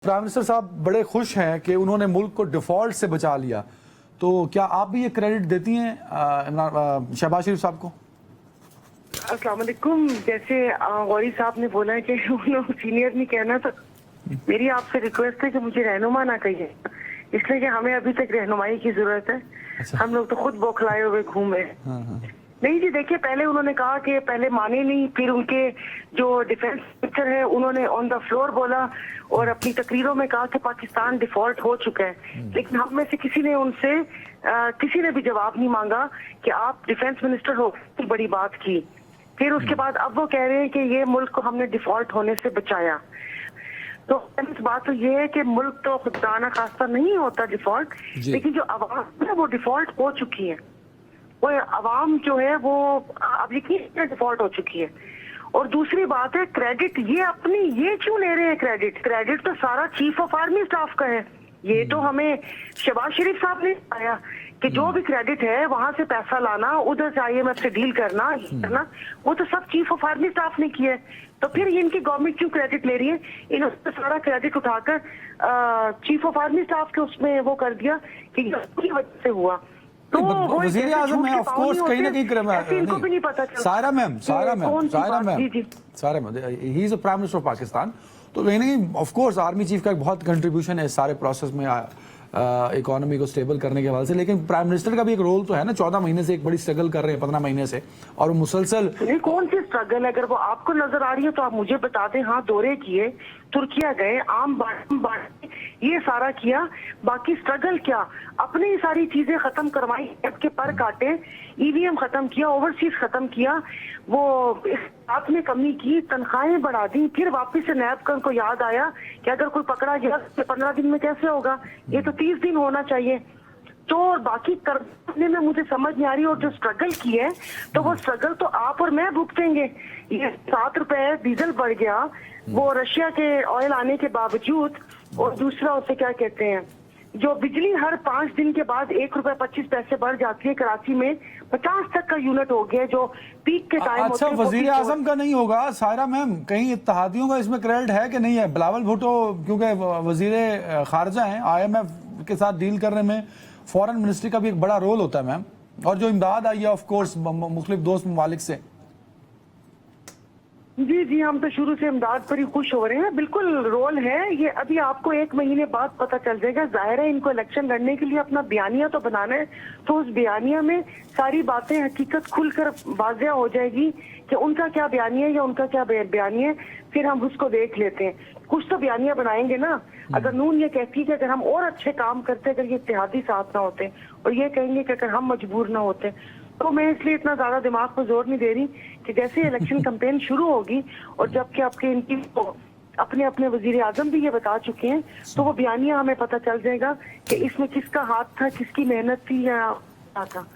Prime minister साहब बड़े खुश हैं कि उन्होंने मुल्क को डिफॉल्ट से बचा लिया, तो क्या आप भी ये क्रेडिट देती हैं शहबाज शरीफ साहब को? अस्सलाम वालेकुम। जैसे गौरी साहब ने बोला है कि उन्होंने सीनियर नहीं कहना, तो मेरी आपसे रिक्वेस्ट है कि मुझे रहनुमा ना कहिए, इसलिए कि हमें अभी तक रहनुमाई की जरूरत है। अच्छा। हम लोग तो खुद बौखलाए हुए घूमे। नहीं जी, देखिए, पहले उन्होंने कहा कि पहले माने नहीं, फिर उनके जो डिफेंस मिनिस्टर है उन्होंने ऑन द फ्लोर बोला और अपनी तकरीरों में कहा कि पाकिस्तान डिफॉल्ट हो चुका है, लेकिन हम में से किसी ने उनसे किसी ने भी जवाब नहीं मांगा कि आप डिफेंस मिनिस्टर हो, बड़ी बात की। फिर उसके बाद अब वो कह रहे हैं कि ये मुल्क को हमने डिफॉल्ट होने से बचाया। तो बात तो ये है कि मुल्क तो खुदा ना खास्ता नहीं होता डिफॉल्ट, लेकिन जो आवाम है वो डिफॉल्ट हो चुकी है। वो आवाम जो है वो अब यकीन डिफॉल्ट हो चुकी है। और दूसरी बात है क्रेडिट, ये क्यों ले रहे हैं क्रेडिट तो सारा चीफ ऑफ आर्मी स्टाफ का है। ये तो हमें शहबाज शरीफ साहब ने बताया कि जो भी क्रेडिट है वहां से पैसा लाना, उधर से IMF से डील करना, वो तो सब चीफ ऑफ आर्मी स्टाफ ने किया है। तो फिर इनकी गवर्नमेंट क्यों क्रेडिट ले रही है? इन्होंने सारा क्रेडिट उठाकर चीफ ऑफ आर्मी स्टाफ के उसमें वो कर दिया कि इसकी वजह से हुआ। तो वज़ीर आज़म है, ऑफ कोर्स, कहीं ना कहीं इनको भी नहीं पता चलता। Saira ma'am he is a prime minister of Pakistan, तो कहीं ना कहीं ऑफ कोर्स आर्मी चीफ का एक बहुत कंट्रीब्यूशन है इस सारे प्रोसेस में इकोनॉमी को स्टेबल करने के हवाले से, लेकिन प्राइम मिनिस्टर का भी एक रोल तो है ना। 14 महीने से एक बड़ी स्ट्रगल कर रहे हैं, 15 महीने से, और वो मुसलसल। कौन सी स्ट्रगल है? अगर वो आपको नजर आ रही है तो आप मुझे बता दें। हाँ, दौरे किए, तुर्किया गए, आम बांटे, ये सारा किया, बाकी स्ट्रगल क्या? अपनी ही सारी चीजें खत्म करवाई, के पर काटे, EVM खत्म किया, ओवरसीज खत्म किया, वो इस बात में कमी की, तनख्वाहें बढ़ा दी, फिर वापस से नैब को याद आया कि अगर कोई पकड़ा गया तो 15 दिन में कैसे होगा, ये तो 30 दिन होना चाहिए। तो बाकी करने में मुझे समझ नहीं आ रही। और जो स्ट्रगल की है तो वो स्ट्रगल तो आप और मैं भुगतेंगे। ये 7 रुपए डीजल बढ़ गया, वो रशिया के ऑयल आने के बावजूद। और दूसरा उसे क्या कहते हैं, जो बिजली हर 5 दिन के बाद 1 रुपए 25 पैसे बढ़ जाती है, कराची में 50 तक का यूनिट हो गया, जो पीक के टाइम। अच्छा, वजीर आजम का नहीं होगा सायरा मैम, कहीं इत्तेहादियों का इसमें क्रेडिट है कि नहीं है? बिलावल भुट्टो क्योंकि वजीर खारजा हैं, IMF के साथ डील करने में फॉरेन मिनिस्ट्री का भी एक बड़ा रोल होता है मैम, और जो इमदाद आई है ऑफ कोर्स मुख्तलिफ दोस्त ममालिक से। जी, हम तो शुरू से इमदाद पर ही खुश हो रहे हैं। बिल्कुल रोल है ये। अभी आपको 1 महीने बाद पता चल जाएगा। जाहिर है इनको इलेक्शन लड़ने के लिए अपना बयानिया तो बनाना है, तो उस बयानिया में सारी बातें हकीकत खुलकर वाज़िया हो जाएगी कि उनका क्या बयानिया है या उनका क्या बयानिया है। फिर हम उसको देख लेते हैं। कुछ तो बयानिया बनाएंगे ना। अगर नून ये कहती है कि अगर हम और अच्छे काम करते, अगर ये इत्तेहादी साथ ना होते, और ये कहेंगे कि अगर हम मजबूर ना होते, तो मैं इसलिए इतना ज्यादा दिमाग पर जोर नहीं दे रही कि जैसे इलेक्शन कैंपेन शुरू होगी और जबकि आपके इनकी अपने अपने वजीर आजम भी ये बता चुके हैं, तो वो बयानिया हमें पता चल जाएगा कि इसमें किसका हाथ था, किसकी मेहनत थी या था।